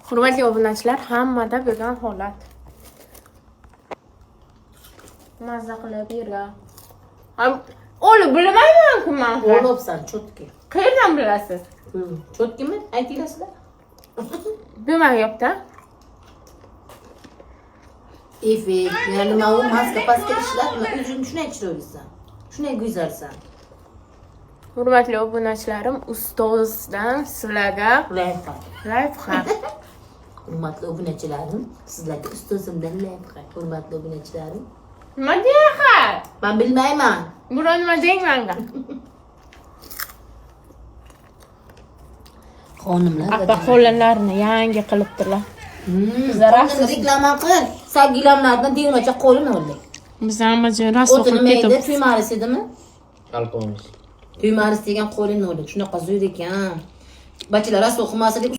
Hurmatli obunachilar, hammada bo'lgan holat. Mazza qilib yurgan. O'lib bilmayman-ku men. O'libsan, chotki. Qayerdan bilasiz? Chotkimi? Aytinglar. Bilmayapti. Efekt, yani nima u maska-paska ishlatma, o'zing shunday chiroylisan. Shunday go'zalsan. Hurmatli obunachilarim, ustozdan sizlarga lifehack. Hurmatli obunachilarim, sizlarga ustozimdan lifehack. Hurmatli obunachilarim. Nima deyapsiz? Men bilmayman. Buni nima deymanga? Xonimlar Aka qo'llarni yangi qilibdilar. Bizlar reklama qil. Sen gilamlardan deymacha qo'lini oldi. Biz hammajon rasul O'tini qilib mayda ketdik. tuymaris edimi? Alpomiz. Tuymaris degan qo'lini oldi. Shunaqa zo'r ekan. Bachilar rasul qilmasa deb